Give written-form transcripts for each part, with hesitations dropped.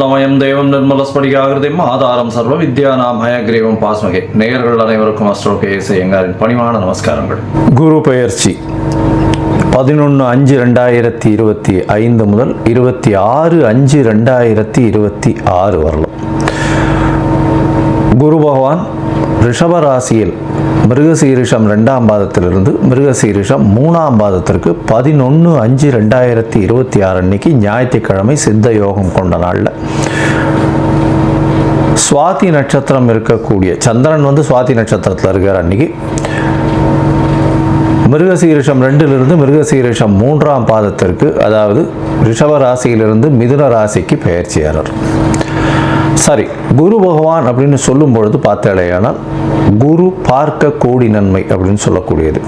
ஞானானந்தமயம் தேவம் நிர்மலஸ்படிகாகிருதிம் ஆதாரம் சர்வ வித்யானாம் ஹயக்ரீவம் பாஸ்மகே. நேயர்கள் அனைவருக்கும் அஸ்ட்ரோ கேஎஸ் ஐயங்காரின் பணிவான நமஸ்காரங்கள். குரு பெயர்ச்சி 11/5/2025 முதல் 26/5/2026 வரலாம். குரு பகவான் ரிஷப ராசியில் மிருகசீரிஷம் 2ஆம் பாதத்திலிருந்து மிருகசீரிஷம் 3ஆம் பாதத்திற்கு 11/5/2026 அன்னைக்கு ஞாயிற்றுக்கிழமை சித்த யோகம் கொண்ட நாளில் சுவாதி நட்சத்திரம் இருக்கக்கூடிய சந்திரன் சுவாதி நட்சத்திரத்தில் இருக்கிற அன்னைக்கு மிருகசீரிஷம் 2லிருந்து மிருகசீரிஷம் 3ஆம் பாதத்திற்கு, அதாவது ரிஷப ராசியிலிருந்து மிதுன ராசிக்கு பெயர்ச்சியாளர். சரி, குரு பகவான் அப்படின்னு சொல்லும் பொழுது பார்த்தாலேயானால் குரு பார்க்க கோடி நன்மை அப்படின்னு சொல்லக்கூடியது.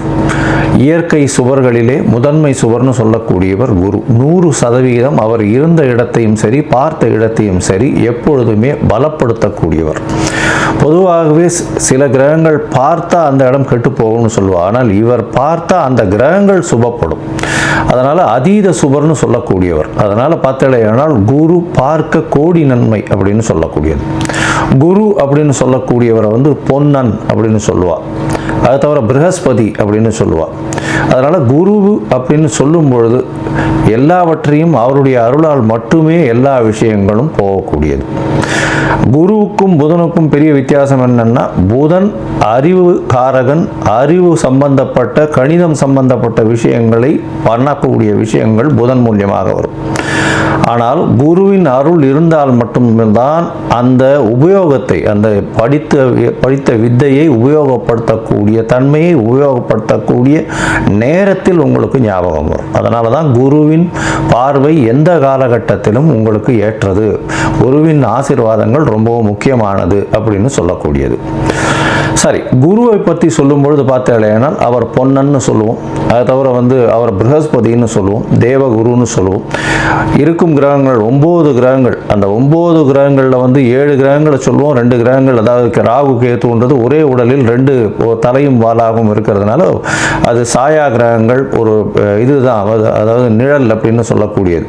இயற்கை சுவர்களிலே முதன்மை சுவர்னு சொல்லக்கூடியவர் குரு. 100% அவர் இருந்த இடத்தையும் சரி பார்த்த இடத்தையும் சரி எப்பொழுதுமே பலப்படுத்தக்கூடியவர். பொதுவாகவே சில கிரகங்கள் பார்த்தா அந்த இடம் கெட்டு போகும்னு சொல்லுவார். ஆனால் இவர் பார்த்தா அந்த கிரகங்கள் சுபப்படும். அதனால் அதீத சுபர்னு சொல்லக்கூடியவர். அதனால் பார்த்தாலேயானால் குரு பார்க்க கோடி நன்மை அப்படின்னு சொல்லக்கூடியது. குரு அப்படின்னு சொல்லக்கூடியவரை பொன்னன் அப்படின்னு சொல்லுவாள். அதை தவிர ப்ரஹஸ்பதி அப்படின்னு சொல்லுவாள். அதனால் குரு அப்படின்னு சொல்லும் பொழுது எல்லாவற்றையும் அவருடைய அருளால் மட்டுமே எல்லா விஷயங்களும் போகக்கூடியது. குருவுக்கும் புதனுக்கும் பெரிய வித்தியாசம் என்னன்னா, புதன் அறிவு காரகன், அறிவு சம்பந்தப்பட்ட கணிதம் சம்பந்தப்பட்ட விஷயங்களை பண்ணக்கூடிய விஷயங்கள் புதன் மூலியமாக வரும். ஆனால் குருவின் அருள் இருந்தால் மட்டும்தான் அந்த உபயோகத்தை, அந்த படித்த வித்தையை உபயோகப்படுத்தக்கூடிய தன்மையை உபயோகப்படுத்தக்கூடிய நேரத்தில் உங்களுக்கு ஞாபகம் வரும். அதனால தான் குருவின் பார்வை எந்த காலகட்டத்திலும் உங்களுக்கு ஏற்றது. குருவின் ஆசீர்வாதங்கள் ரொம்பவும் முக்கியமானது அப்படின்னு சொல்லக்கூடியது. சரி, குருவை பற்றி சொல்லும் பொழுது பார்த்தாலேனால் அவர் பொன்னன்னு சொல்லுவோம். அதை தவிர அவர் ப்ரஹஸ்பதினு சொல்லுவோம், தேவகுருன்னு சொல்லுவோம். இருக்கும் கிரகங்கள் 9 கிரகங்கள். அந்த 9 கிரகங்களில் 7 கிரகங்களை சொல்லுவோம். 2 கிரகங்கள், அதாவது ராகு கேத்துன்றது ஒரே உடலில் 2 தலையும் வாலாகவும் இருக்கிறதுனால அது சாயா கிரகங்கள். ஒரு இதுதான், அதாவது நிழல் அப்படின்னு சொல்லக்கூடியது.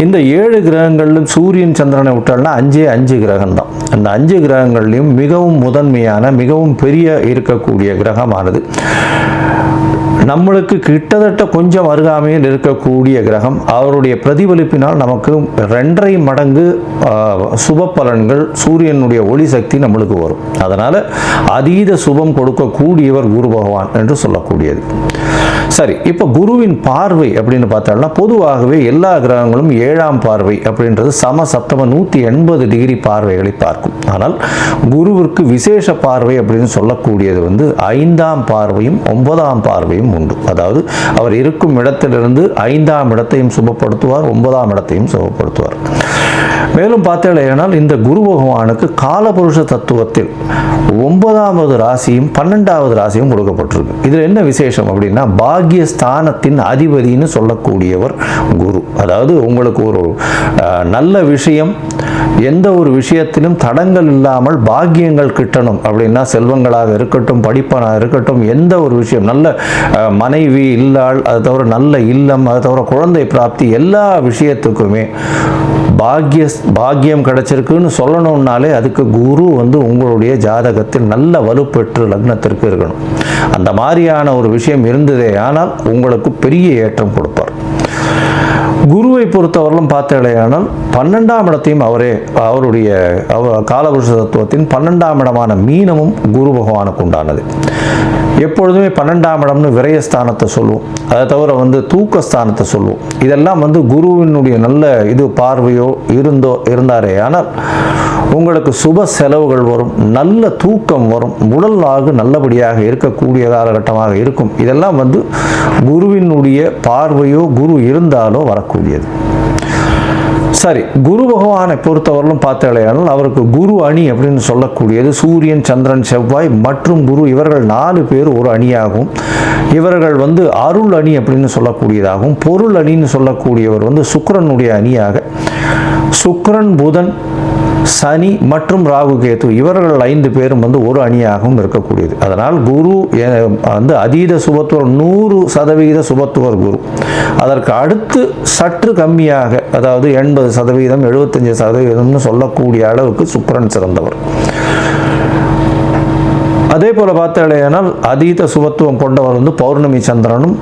இந்த 7 கிரகங்களிலும் சூரியன் சந்திரனை விட்டால்னா 5 கிரகம் தான். அந்த 5 கிரகங்கள்லையும் மிகவும் முதன்மையான மிகவும் பெரிய இருக்கக்கூடிய கிரகமானது நம்மளுக்கு கிட்டத்தட்ட கொஞ்சம் அருகாமையில் இருக்கக்கூடிய கிரகம். அவருடைய பிரதிபலிப்பினால் நமக்கு 2.5 மடங்கு சுப பலன்கள், சூரியனுடைய ஒளி சக்தி நம்மளுக்கு வரும். அதனால் அதீத சுபம் கொடுக்கக்கூடியவர் குரு பகவான் என்று சொல்லக்கூடியது. சரி, இப்போ குருவின் பார்வை அப்படின்னு பார்த்தாலும் பொதுவாகவே எல்லா கிரகங்களும் 7ஆம் பார்வை அப்படின்றது சம சப்தம 180 டிகிரி பார்வைகளை பார்க்கும். ஆனால் குருவிற்கு விசேஷ பார்வை அப்படின்னு சொல்லக்கூடியது 5ஆம் பார்வையும் 9ஆம் பார்வையும் உண்டு. அதாவது அவர் இருக்கும் இடத்திலிருந்து 5ஆம் இடத்தையும் சுபப்படுத்துவார், 9ஆம் இடத்தையும் சுபப்படுத்துவார். மேலும் பார்த்தேனால் இந்த குரு பகவானுக்கு காலபுருஷ தத்துவத்தில் 9வது ராசியும் 12வது ராசியும் கொடுக்கப்பட்டிருக்கு. இதில் என்ன விசேஷம் அப்படின்னா, பாக்யஸ்தானத்தின் அதிபதினு சொல்லக்கூடியவர் குரு. அதாவது உங்களுக்கு ஒரு நல்ல விஷயம், எந்த ஒரு விஷயத்திலும் தடங்கள் இல்லாமல் பாக்கியங்கள் கிட்டணும் அப்படின்னா, செல்வங்களாக இருக்கட்டும், படிப்பனாக இருக்கட்டும், எந்த ஒரு விஷயம், நல்ல மனைவி இல்லாள், அதை தவிர நல்ல இல்லம், அதை தவிர குழந்தை பிராப்தி, எல்லா விஷயத்துக்குமே பாக்கியம் கிடைச்சிருக்குன்னு சொல்லணும்னாலே அதுக்கு குரு உங்களுடைய ஜாதகத்தில் நல்ல வலுப்பெற்று லக்னத்திற்கு இருக்கணும். அந்த மாதிரியான ஒரு விஷயம் இருந்ததே ஆனால் உங்களுக்கு பெரிய ஏற்றம் கொடுப்பார். குருவை பொறுத்தவரையிலும் பார்த்தேனால் 12ஆம் இடத்தையும் அவருடைய காலபுருஷ தத்துவத்தின் 12ஆம் இடமான மீனமும் குரு பகவானுக்கு உண்டானது. எப்பொழுதுமே 12ஆம் இடம்னு விரயஸ்தானத்தை சொல்லுவோம். அதை தவிர தூக்கஸ்தானத்தை சொல்லுவோம். இதெல்லாம் குருவினுடைய நல்ல இது பார்வையோ இருந்தாரே ஆனால் உங்களுக்கு சுப செலவுகள் வரும், நல்ல தூக்கம் வரும், உடலாக நல்லபடியாக இருக்கக்கூடிய காலகட்டமாக இருக்கும். இதெல்லாம் குருவினுடைய பார்வையோ குரு இருந்தாலோ வரக்கூடியது. சரி, குரு பகவானை பொறுத்தவரையிலும் பார்த்தாலேயானால் அவருக்கு குரு அணி அப்படின்னு சொல்லக்கூடியது சூரியன், சந்திரன், செவ்வாய் மற்றும் குரு, இவர்கள் 4 பேர் ஒரு அணியாகவும், இவர்கள் அருள் அணி அப்படின்னு சொல்லக்கூடியதாகவும், பொருள் அணின்னு சொல்லக்கூடியவர் சுக்கிரனுடைய அணியாக, சுக்கிரன், புதன், சனி மற்றும் ராகு கேது இவர்கள் 5 பேரும் ஒரு அணியாகவும் இருக்கக்கூடியது. அதனால் குரு அதீத சுபத்துவர் 100% சுபத்துவர் குரு. அதற்கு அடுத்து சற்று கம்மியாக, அதாவது 80%, 75% சொல்லக்கூடிய அளவுக்கு சுக்கிரன் சிறந்தவர். அதே போல் பார்த்தாலேயானால் அதீத சுபத்துவம் கொண்டவர் வந்து பௌர்ணமி சந்திரனும்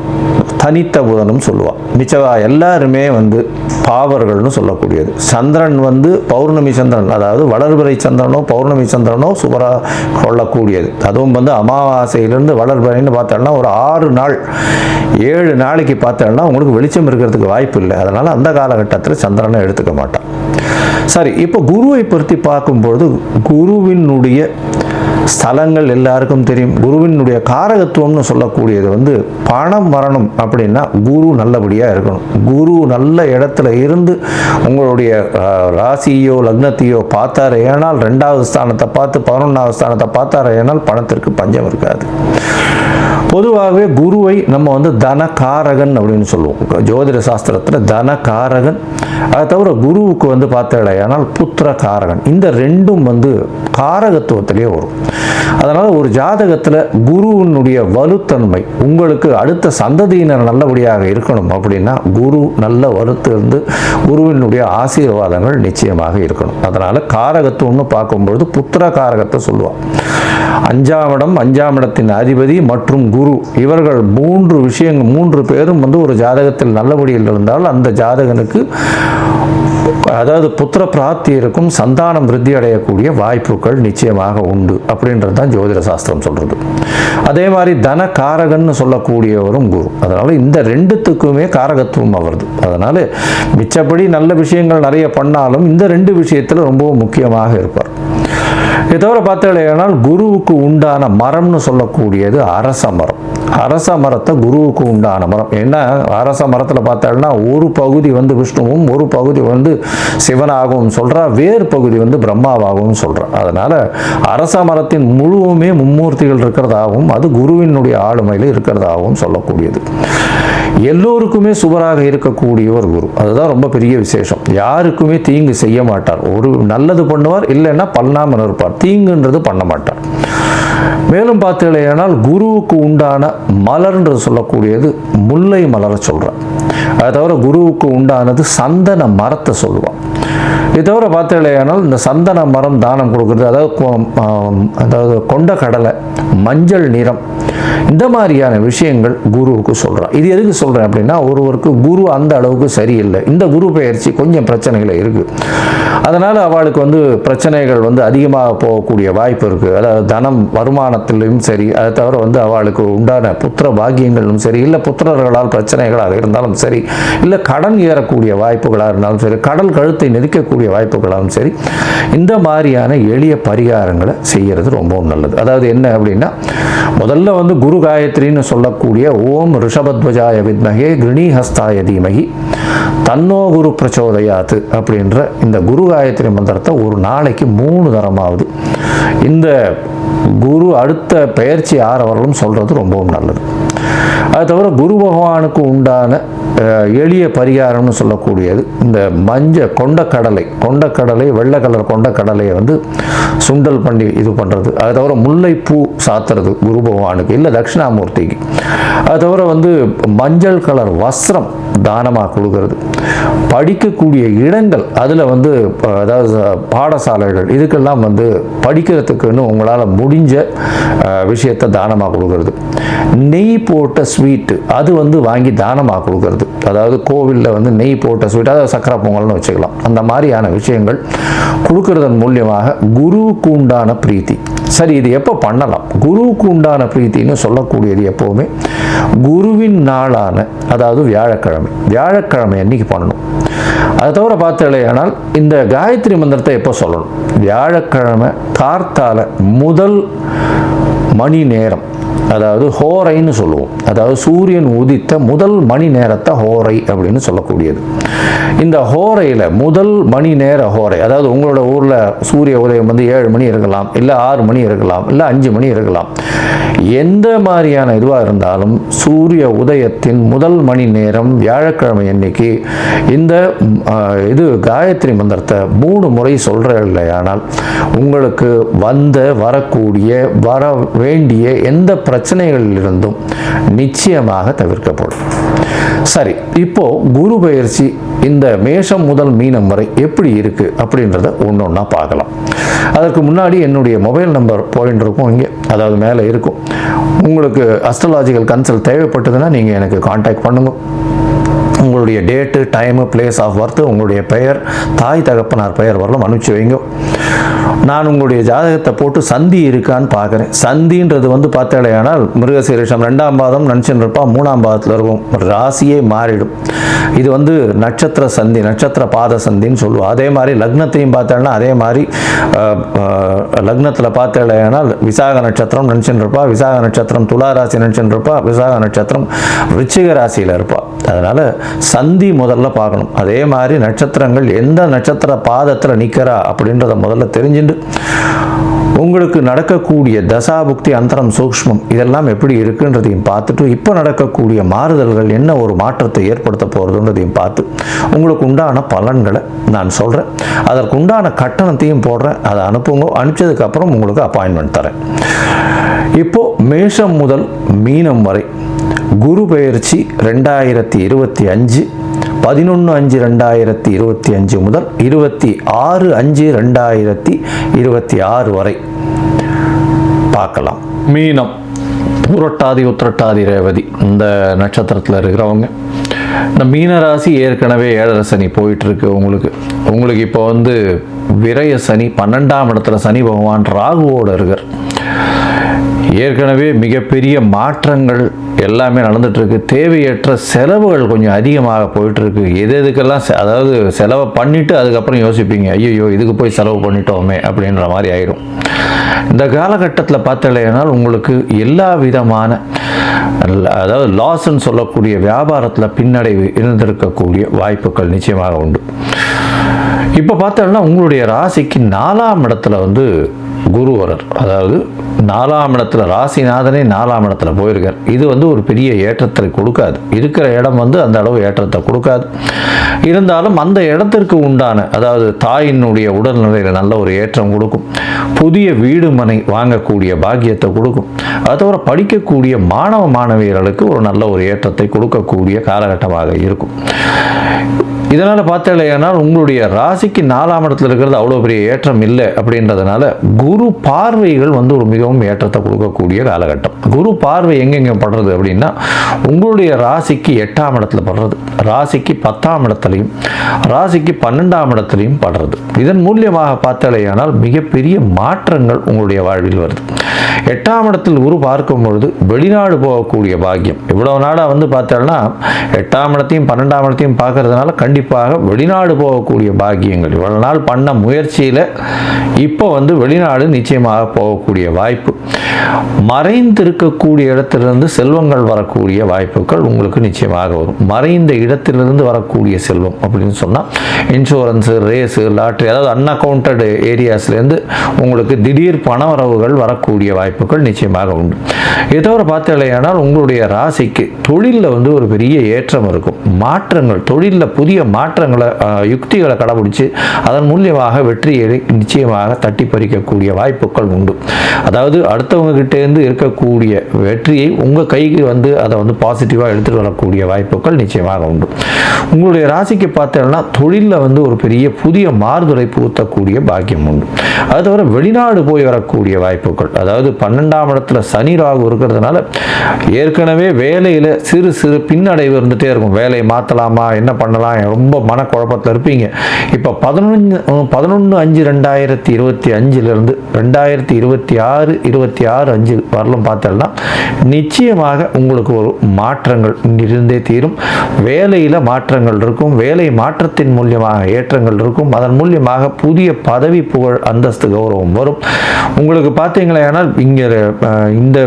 தனித்த புதனும் சொல்லுவாள். மிச்சவா எல்லாருமே வந்து பாவர்கள்னு சொல்லக்கூடியது. சந்திரன் வந்து பௌர்ணமி சந்திரன், அதாவது வளர்பிறை சந்திரனோ பௌர்ணமி சந்திரனோ சுபரா கொள்ளக்கூடியது. அதுவும் வந்து அமாவாசையிலிருந்து வளர்பிறைன்னு பார்த்தோம்னா ஒரு 6 நாள் 7 நாளைக்கு பார்த்தோம்னா உங்களுக்கு வெளிச்சம் இருக்கிறதுக்கு வாய்ப்பு இல்லை. அதனால் அந்த காலகட்டத்தில் சந்திரனை எடுத்துக்க மாட்டான். சரி, இப்போ குருவை பற்றி பார்க்கும்பொழுது குருவினுடைய ஸ்தலங்கள் எல்லாருக்கும் தெரியும். குருவினுடைய காரகத்துவம்னு சொல்லக்கூடியது வந்து பணம் வரணும் அப்படின்னா குரு நல்லபடியாக இருக்கணும். குரு நல்ல இடத்துல இருந்து உங்களுடைய ராசியோ லக்னத்தையோ பார்த்தாரு ஏனால் 2வது ஸ்தானத்தை பார்த்து 11வது ஸ்தானத்தை பார்த்தாரு ஏனால் பணத்திற்கு பஞ்சம் இருக்காது. பொதுவாகவே குருவை நம்ம வந்து தனகாரகன் அப்படின்னு சொல்லுவோம். ஜோதிட சாஸ்திரத்தில் தனகாரகன். அதை தவிர குருவுக்கு வந்து பார்த்தாலேயானால் புத்திர காரகன். இந்த ரெண்டும் வந்து காரகத்துவத்திலே வரும். அதனால் ஒரு ஜாதகத்தில் குருவினுடைய வலுத்தன்மை உங்களுக்கு அடுத்த சந்ததியினர் நல்லபடியாக இருக்கணும் அப்படின்னா குரு நல்ல வலுத்து இருந்து குருவினுடைய ஆசீர்வாதங்கள் நிச்சயமாக இருக்கணும். அதனால் காரகத்துவம்னு பார்க்கும்பொழுது புத்திர காரகத்தை சொல்லுவாள். 5ஆம் இடம், 5ஆம் இடத்தின் அதிபதி மற்றும் குரு, இவர்கள் 3 பேரும் வந்து ஒரு ஜாதகத்தில் நல்லபடியில் இருந்தால் அந்த ஜாதகனுக்கு அதாவது புத்திர பிராப்தி இருக்கும், சந்தானம் விருத்தி அடையக்கூடிய வாய்ப்புகள் நிச்சயமாக உண்டு அப்படின்றது தான் ஜோதிட சாஸ்திரம் சொல்றது. அதே மாதிரி தன காரகன்னு சொல்லக்கூடியவரும் குரு. அதனால இந்த 2த்துக்குமே காரகத்துவம் வருது. அதனால மிச்சப்படி நல்ல விஷயங்கள் நிறைய பண்ணாலும் இந்த 2 விஷயத்தில் ரொம்பவும் முக்கியமாக இருப்பார். இதை தவிர பார்த்தாலேயானால் குருவுக்கு உண்டான மரம்னு சொல்லக்கூடியது அரச மரம். அரச மரத்தை குருவுக்கு உண்டான மரம். ஏன்னா அரச மரத்தில் பார்த்தாலும் ஒரு பகுதி வந்து விஷ்ணுவும் ஒரு பகுதி வந்து சிவனாகவும் சொல்கிறா, வேறு பகுதி வந்து பிரம்மாவாகவும் சொல்கிறா. அதனால் அரச மரத்தின் முழுவுமே மும்மூர்த்திகள் இருக்கிறதாகவும் அது குருவினுடைய ஆளுமையில் இருக்கிறதாகவும் சொல்லக்கூடியது. எல்லோருக்குமே சுபராக இருக்கக்கூடிய ஒரு குரு. அதுதான் ரொம்ப பெரிய விசேஷம். யாருக்குமே தீங்கு செய்ய மாட்டார். ஒரு நல்லது பண்ணுவார், இல்லைன்னா பண்ணாமல் இருப்பார். தீங்குன்றது பண்ண மாட்டார். மேலும் பார்த்தீங்களேனால் குருவுக்கு உண்டான மலர்ன்றது சொல்லக்கூடியது முல்லை மலரை சொல்கிறார். அதை தவிர குருவுக்கு உண்டானது சந்தன மரத்தை சொல்லுவான். இது தவிர பார்த்தீங்களேனால் இந்த சந்தன மரம் தானம் கொடுக்குறது, அதாவது கொண்ட கடலை, மஞ்சள் நிறம், இந்த மாதிரியான விஷயங்கள் குருவுக்கு சொல்கிறான். இது எதுக்கு சொல்கிறேன் அப்படின்னா ஒருவருக்கு குரு அந்த அளவுக்கு சரியில்லை, இந்த குரு பெயர்ச்சி கொஞ்சம் பிரச்சனைகள் இருக்குது, அதனால் அவளுக்கு வந்து பிரச்சனைகள் வந்து அதிகமாக போகக்கூடிய வாய்ப்பு இருக்குது. அதாவது தனம் வருமானத்திலும் சரி, அதை தவிர வந்து அவளுக்கு உண்டான புத்திர பாக்கியங்களும் சரி, இல்லை புத்திரர்களால் பிரச்சனைகளாக இருந்தாலும் சரி, இல்லை கடன் ஏறக்கூடிய வாய்ப்புகளாக இருந்தாலும் சரி, கடல் கழுத்தை நெருக்கக்கூடிய வாய்ப்புகளாகவும் சரி, இந்த மாதிரியான எளிய பரிகாரங்களை செய்கிறது ரொம்பவும் நல்லது. அதாவது என்ன அப்படின்னா முதல்ல வந்து குரு காயத்ரின்னு சொல்லக்கூடிய ஓம் ரிஷபத்வஜாய வித்மகே கிருணிஹஸ்தாய தீமகி தன்னோ குரு பிரச்சோதயாத்து அப்படின்ற இந்த குரு காயத்ரி மந்திரத்தை ஒரு நாளைக்கு 3 தரமாவது இந்த குரு அடுத்த பெயர்ச்சி ஆறவர்களும் சொல்கிறது ரொம்பவும் நல்லது. அது தவிர குரு பகவானுக்கு உண்டான எளிய பரிகாரம்னு சொல்லக்கூடியது இந்த கொண்டக்கடலை வெள்ளை கலர் கொண்டக்கடலையை வந்து சுண்டல் பண்ணி இது பண்ணுறது. அது தவிர முல்லைப்பூ சாத்துறது குரு பகவானுக்கு, இல்லை தட்சிணாமூர்த்திக்கு. அது தவிர வந்து மஞ்சள் கலர் வஸ்திரம் தானமாக கொடுக்கறது. படிக்கக்கூடிய இடங்கள் அதில் வந்து அதாவது பாடசாலைகள் இதுக்கெல்லாம் வந்து படிக்கிறதுக்குன்னு உங்களால் முடிஞ்ச விஷயத்தை தானமாக கொடுக்கறது. நெய் போட்ட ஸ்வீட்டு அது வந்து வாங்கி தானமாக கொடுக்கறது. அதாவது கோவிலில் வந்து நெய் போட்ட ஸ்வீட், அதாவது சக்கரை பொங்கல்னு வச்சுக்கலாம். அந்த மாதிரியான விஷயங்கள் கொடுக்கறதன் மூலியமாக குருவுக்கு உண்டான பிரீத்தி. சரி, இது எப்போ பண்ணலாம்? குருவுக்கு உண்டான பிரீத்தின்னு சொல்லக்கூடியது எப்போவுமே குருவின் நாளான அதாவது வியாழக்கிழமை அன்னைக்கு பண்ணணும். அதை தவிர பார்த்தாலேயானால் இந்த காயத்ரி மந்திரத்தை எப்போ சொல்லணும்? வியாழக்கிழமை கார்த்தால முதல் மணி நேரம், அதாவது ஹோரைன்னு சொல்லுவோம். அதாவது சூரியன் உதித்த முதல் மணி நேரத்தை ஹோரை அப்படின்னு சொல்லக்கூடியது. இந்த ஹோரையில் முதல் மணி நேர ஹோரை, அதாவது உங்களோட ஊரில் சூரிய உதயம் வந்து 7 மணி இருக்கலாம், இல்லை 6 மணி இருக்கலாம், இல்லை 5 மணி இருக்கலாம். எந்த மாதிரியான இதுவாக இருந்தாலும் சூரிய உதயத்தின் முதல் மணி நேரம் வியாழக்கிழமை அன்னைக்கு இந்த இது காயத்ரி மந்திரத்தை 3 முறை சொல்கிற இல்லையானால் உங்களுக்கு வரக்கூடிய வர வேண்டிய எந்த பிரச்சனைகளிலிருந்தும் நிச்சயமாக தவிர்க்கப்படும். சரி, இப்போ குரு பயிற்சி இந்த மேஷம் முதல் மீனம் வரை எப்படி இருக்கு அப்படின்றத ஒன்று ஒன்றா பார்க்கலாம். அதற்கு முன்னாடி என்னுடைய மொபைல் நம்பர் பாயிண்ட் இருக்கும் இங்கே, அதாவது மேலே இருக்கும். உங்களுக்கு அஸ்ட்ராலாஜிக்கல் கன்சல்ட் தேவைப்பட்டதுன்னா நீங்கள் எனக்கு காண்டாக்ட் பண்ணுங்க. உங்களுடைய date, time, place of birth, உங்களுடைய பெயர், தாய் தகப்பனார் பெயர் வரலாம் அனுப்பிச்சு வைங்க. நான் உங்களுடைய ஜாதகத்தை போட்டு சந்தி இருக்கான்னு பார்க்குறேன். சந்தின்றது பார்த்தாலேயானால் மிருகசீரிஷம் 2ஆம் பாதம் நினச்சின்னு இருப்பா, 3ஆம் பாதத்தில் இருக்கும், ராசியே மாறிடும். இது நட்சத்திர சந்தி, நட்சத்திர பாத சந்தின்னு சொல்லுவோம். அதே மாதிரி லக்னத்தையும் பார்த்தாலும் அதே மாதிரி லக்னத்தில் பார்த்தாலேயானால் விசாக நட்சத்திரம் நினச்சின்னு இருப்பா, விசாக நட்சத்திரம் துலா ராசி நினச்சின்னு இருப்பா, விசாக நட்சத்திரம் விருச்சிக ராசியில் இருப்பா. அதனால் சந்தி முதல்ல பார்க்கணும். அதே மாதிரி நட்சத்திரங்கள் எந்த நட்சத்திர பாதத்தில் நிற்கிறா அப்படின்றத முதல்ல தெரிஞ்சுட்டு உங்களுக்கு நடக்கக்கூடிய தசாபுக்தி, அந்தரம், சூக்ஷ்மம் இதெல்லாம் எப்படி இருக்குன்றதையும் பார்த்துட்டு இப்போ நடக்கக்கூடிய மாறுதல்கள் என்ன ஒரு மாற்றத்தை ஏற்படுத்த போகிறதுன்றதையும் பார்த்து உங்களுக்கு உண்டான பலன்களை நான் சொல்கிறேன். அதற்கு உண்டான கட்டணத்தையும் போடுறேன். அதை அனுப்புங்க. அனுப்பிச்சதுக்கப்புறம் உங்களுக்கு அப்பாயின்மெண்ட் தரேன். இப்போ மேஷம் முதல் மீனம் வரை குரு பெயர்ச்சி 2025 11/5/2025 முதல் 26/5/2026 வரை பார்க்கலாம். மீனம், புரட்டாதி, உத்திரட்டாதி, ரேவதி இந்த நட்சத்திரத்தில் இருக்கிறவங்க, இந்த மீனராசி ஏற்கனவே 7.5 சனி போயிட்டுருக்கு. உங்களுக்கு இப்போ விரய சனி, 12ஆம் இடத்துல சனி பகவான் ராகுவோடு இருக்கார். ஏற்கனவே மிகப்பெரிய மாற்றங்கள் எல்லாமே நடந்துகிட்ருக்கு. தேவையற்ற செலவுகள் கொஞ்சம் அதிகமாக போயிட்டுருக்கு. எதுக்கெல்லாம் அதாவது செலவை பண்ணிவிட்டு அதுக்கப்புறம் யோசிப்பீங்க, ஐயோ இதுக்கு போய் செலவு பண்ணிட்டோமே அப்படின்ற மாதிரி ஆயிடும். இந்த காலகட்டத்தில் பார்த்தாலேனால் உங்களுக்கு எல்லா விதமான அதாவது லாஸ்ன்னு சொல்லக்கூடிய வியாபாரத்தில் பின்னடைவு இருந்திருக்கக்கூடிய வாய்ப்புகள் நிச்சயமாக உண்டு. இப்போ பார்த்தோம்னா உங்களுடைய ராசிக்கு 4ஆம் இடத்துல குரு வரர், அதாவது 4ஆம் இடத்துல ராசிநாதனே 4ஆம் இடத்துல போயிருக்கார். இது ஒரு பெரிய ஏற்றத்தை கொடுக்காது. இருக்கிற இடம் அந்த அளவு ஏற்றத்தை கொடுக்காது. இருந்தாலும் அந்த இடத்திற்கு உண்டான அதாவது தாயினுடைய உடல்நிலையில் நல்ல ஒரு ஏற்றம் கொடுக்கும். புதிய வீடு மனை வாங்கக்கூடிய பாக்கியத்தை கொடுக்கும். அது தவிர படிக்கக்கூடிய மாணவ மாணவியர்களுக்கு ஒரு நல்ல ஒரு ஏற்றத்தை கொடுக்கக்கூடிய காலகட்டமாக இருக்கும். இதனால் பார்த்தாலேயானால் உங்களுடைய ராசிக்கு 4ஆம் இடத்துல இருக்கிறது அவ்வளோ பெரிய ஏற்றம் இல்லை. அப்படின்றதுனால குரு பார்வைகள் ஒரு மிகவும் ஏற்றத்தை கொடுக்கக்கூடிய காலகட்டம். குரு பார்வை எங்கெங்கே படுறது அப்படின்னா உங்களுடைய ராசிக்கு 8ஆம் இடத்துல படுறது, ராசிக்கு 10ஆம் இடத்துலையும், ராசிக்கு 12ஆம் இடத்துலையும் படுறது. இதன் மூலியமாக பார்த்தாலேயானால் மிகப்பெரிய மாற்றங்கள் உங்களுடைய வாழ்வில் வருது. 8ஆம் இடத்தில் குரு பார்க்கும் பொழுது வெளிநாடு போகக்கூடிய பாக்கியம். இவ்வளவு நாளாக பார்த்தாலும் 8ஆம் இடத்தையும் 12ஆம் இடத்தையும் பார்க்கறதுனால கண்டிப்பாக வெளிநாடு போகக்கூடிய பாக்கியங்கள், இவ்வளவு நாள் பண்ண முயற்சியில் இப்போ வெளிநாடு நிச்சயமாக போகக்கூடிய வாய்ப்பு. மறைந்திருக்கக்கூடிய இடத்திலிருந்து செல்வங்கள் வரக்கூடிய வாய்ப்புகள் உங்களுக்கு நிச்சயமாக வரும். மறைந்த இடத்திலிருந்து வரக்கூடிய செல்வம் அப்படின்னு சொன்னால் இன்சூரன்ஸு, ரேஸு, லாட்ரி, அதாவது அன்அக்கௌண்டட் ஏரியாஸ்லேருந்து உங்களுக்கு திடீர் பண வரவுகள் வரக்கூடிய வாய்ப்புகள் நிச்சயமாக உண்டு. இதை தவிர பார்த்தாலேயானால் உங்களுடைய ராசிக்கு தொழிலில் ஒரு பெரிய ஏற்றம் இருக்கும். மாற்றங்கள், தொழிலில் புதிய மாற்றங்களை, யுக்திகளை கடைபிடிச்சு அதன் மூலியமாக வெற்றியை நிச்சயமாக தட்டி பறிக்கக்கூடிய வாய்ப்புகள் உண்டு. அதாவது அடுத்தவங்க கிட்டேருந்து இருக்கக்கூடிய வெற்றியை உங்கள் கைக்கு அதை பாசிட்டிவாக எடுத்துகிட்டு வரக்கூடிய வாய்ப்புகள் நிச்சயமாக உண்டு. உங்களுடைய ராசிக்கு பார்த்தோம்னா தொழிலில் ஒரு பெரிய புதிய மாறுதலை புகுத்தக்கூடிய பாக்கியம் உண்டு. அது தவிர வெளிநாடு போய் வரக்கூடிய வாய்ப்புகள், அதாவது 12ஆம் இடத்துல சனி ராகு இருக்கிறதுனால ஏற்கனவே வேலையில் சிறு சிறு பின்னடைவு இருந்துகிட்டே இருக்கும். வேலையை மாற்றலாமா, என்ன பண்ணலாம், ரொம்ப மனக்குழப்பத்தில் இருப்பீங்க. இப்போ 11/5/2025 2026 வரலும் பார்த்தோம்னா நிச்சயமாக உங்களுக்கு ஒரு மாற்றங்கள் இருந்தே தீரும். வேலையில் மாற்றங்கள் இருக்கும். வேலை மாற்றத்தின் மூலியமாக ஏற்றங்கள் இருக்கும். அதன் மூலியமாக புதிய பதவி, புகழ், அந்தஸ்து, கௌரவம் வரும். உங்களுக்கு பார்த்தீங்களேனால் இங்கே இந்த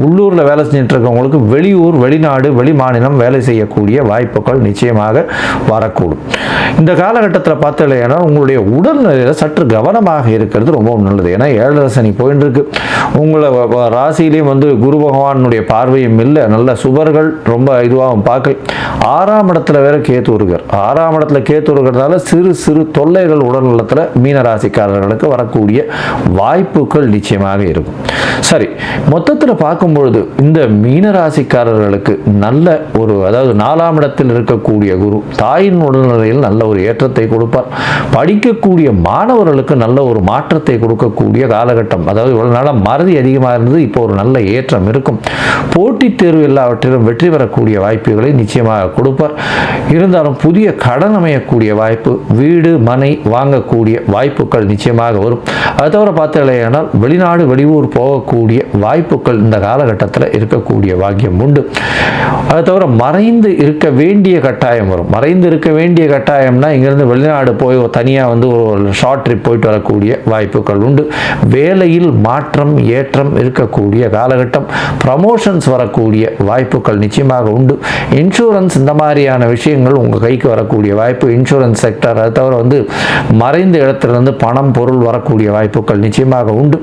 உள்ளூரில் வேலை செஞ்சுட்டு இருக்கவங்களுக்கு வெளியூர், வெளிநாடு, வெளி மாநிலம் வேலை செய்யக்கூடிய வாய்ப்புகள் நிச்சயமாக வர வரக்கூடும். இந்த காலகட்டத்தில் பார்த்தீங்கன்னா உங்களுடைய உடல்நிலையில் சற்று கவனமாக இருக்கிறது ரொம்ப நல்லது. ஏன்னா 7 சனி போயின்னு இருக்கு. உங்களை ராசியிலையும் குரு பகவானுடைய பார்வையும் இல்லை, நல்ல சுபர்கள் ரொம்ப இதுவாகவும் பார்க்கல. 6ஆம் இடத்துல வேற கேத்து இருக்கார். 6ஆம் இடத்துல கேத்து இருக்கிறதால சிறு சிறு தொல்லைகள் உடல்நலத்தில் மீன ராசிக்காரர்களுக்கு வரக்கூடிய வாய்ப்புகள் நிச்சயமாக இருக்கும். சரி, மொத்தத்தில் பார்க்கும்பொழுது இந்த மீன ராசிக்காரர்களுக்கு நல்ல ஒரு, அதாவது 4ஆம் இடத்தில் இருக்கக்கூடிய குரு தாயின் உடல்நிலையில் நல்ல ஒரு ஏற்றத்தை கொடுப்பார். படிக்கக்கூடிய மாணவர்களுக்கு நல்ல ஒரு மாற்றத்தை கொடுக்கக்கூடிய காலகட்டம். அதாவது இவ்வளவு நாளாக மறதி அதிகமாக இருந்தது, இப்போ ஒரு நல்ல ஏற்றம் இருக்கும். போட்டித் தேர்வு எல்லாவற்றிலும் வெற்றி பெறக்கூடிய வாய்ப்புகளை நிச்சயமாக கொடுப்பார். இருந்தாலும் புதிய கடன் அமையக்கூடிய வாய்ப்பு, வீடு மனை வாங்கக்கூடிய வாய்ப்புகள் நிச்சயமாக வரும். அது தவிர பார்த்தீங்கன்னா வெளிநாடு வெளியூர் போகக்கூடிய வாய்ப்புகள் இந்த காலகட்டத்தில் இருக்கக்கூடிய பாக்கியம் உண்டு. அது தவிர மறைந்து இருக்க வேண்டிய கட்டாயம் வரும். மறைந்து இருக்க வேண்டிய கட்டாயம்னா இங்கிருந்து வெளிநாடு போய் தனியாக ஒரு ஷார்ட் ட்ரிப் போயிட்டு வரக்கூடிய வாய்ப்புகள் உண்டு. வேலையில் மாற்றம் ஏற்றம் இருக்கக்கூடிய காலகட்டம். ப்ரமோஷன்ஸ் வரக்கூடிய வாய்ப்புகள் நிச்சயமாக உண்டு. இன்சூரன்ஸ் இந்த மாதிரியான விஷயங்கள் உங்கள் கைக்கு வரக்கூடிய வாய்ப்பு, இன்சூரன்ஸ் செக்டர். அது தவிர மறைந்த இடத்திலிருந்து பணம் பொருள் வரக்கூடிய வாய்ப்புகள் நிச்சயமாக உண்டு.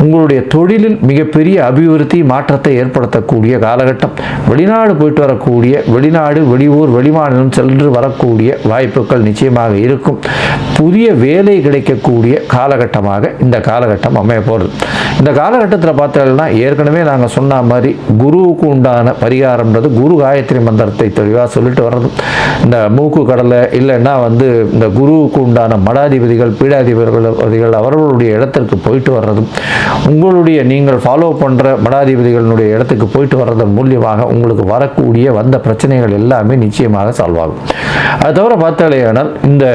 உங்களுடைய தொழிலில் மிகப்பெரிய அபிவிருத்தி மாற்றத்தை ஏற்படுத்தக்கூடிய காலகட்டம். வெளிநாடு போயிட்டு வரக்கூடிய, வெளிநாடு வெளியூர் வெளிமாநிலம் சென்று வரக்கூடிய வாய்ப்புகள் நிச்சயமாக இருக்கும். புதிய வேலை கிடைக்கக்கூடிய காலகட்டமாக இந்த காலகட்டம் அமைய போகிறது. இந்த காலகட்டத்தில் பார்த்தீங்கன்னா ஏற்கனவே நாங்கள் சொன்ன மாதிரி குருவுக்கு உண்டான பரிகாரம்ன்றது குரு காயத்ரி மந்திரத்தை தெளிவாக சொல்லிட்டு வர்றது. இந்த மூக்கு கடலை இல்லைன்னா இந்த குருவுக்கு உண்டான மடாதிபதிகள் பீடாதிபதிகள் அவர்களுடைய இடத்திற்கு போயிட்டு வர்றதும், உங்களுடைய நீங்கள் ஃபாலோ பண்ணுற மடாதிபதிகளுடைய இடத்துக்கு போயிட்டு வர்றதன் மூலியமாக உங்களுக்கு வரக்கூடிய வந்த பிரச்சனைகள் எல்லாமே நிச்சயமாக சால்வ் ஆகும். அது தவிர பார்த்தாலேயானால் இந்த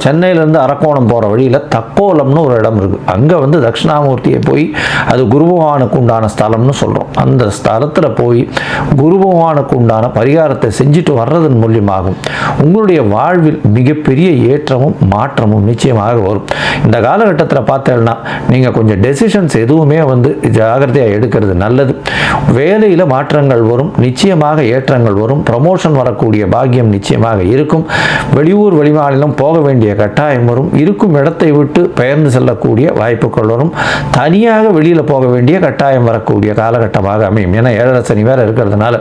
சென்னையிலேருந்து அரக்கோணம் போகிற வழியில் தக்கோலம்னு ஒரு இடம் இருக்குது. அங்கே தட்சிணாமூர்த்தியை போய், அது குரு பகவானுக்கு உண்டான ஸ்தலம்னு சொல்கிறோம். அந்த ஸ்தலத்தில் போய் குரு பகவானுக்கு உண்டான பரிகாரத்தை செஞ்சுட்டு வர்றதன் மூலியமாகும் உங்களுடைய வாழ்வில் மிகப்பெரிய ஏற்றமும் மாற்றமும் நிச்சயமாக வரும். இந்த காலகட்டத்தில் பார்த்தேன்னா நீங்கள் கொஞ்சம் டெசிஷன்ஸ் எதுவுமே ஜாகிரதையாக எடுக்கிறது நல்லது. வேலையில் மாற்றங்கள் வரும், நிச்சயமாக ஏற்றங்கள் வரும். ப்ரமோஷன் வரக்கூடிய பாக்கியம் நிச்சயமாக இருக்கும். வெளியூர் வெளிமாநிலம் போக வேண்டிய கட்டாயம் வரும். இருக்கும் இடத்தை விட்டு பெயர்ந்து செல்லக்கூடிய வாய்ப்புகள் வரும். தனியாக வெளியில் போக வேண்டிய கட்டாயம் வரக்கூடிய காலகட்டமாக அமையும். ஏன்னா 7 சனி வேற இருக்கிறதுனால,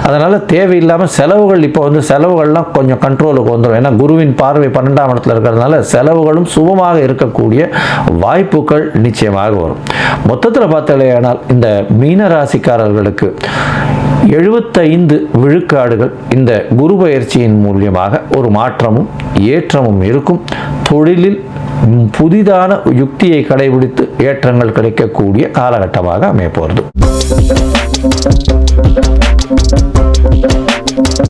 அதனால் தேவையில்லாமல் செலவுகள் இப்போ செலவுகள்லாம் கொஞ்சம் கண்ட்ரோலுக்கு வந்துடும். ஏன்னா குருவின் பார்வை 12ஆம் இடத்துல இருக்கிறதுனால செலவுகளும் சுபமாக இருக்கக்கூடிய வாய்ப்புகள் நிச்சயமாக வரும். மொத்தத்தில் பார்த்தாலேயானால் இந்த மீனராசிக்காரர்களுக்கு 75 விழுக்காடுகள் இந்த குரு பயிற்சியின் மூலியமாக ஒரு மாற்றமும் ஏற்றமும் இருக்கும். தொழிலில் புதிதான யுக்தியை கடைபிடித்து ஏற்றங்கள் கிடைக்கக்கூடிய காலகட்டமாக அமைய போகிறது.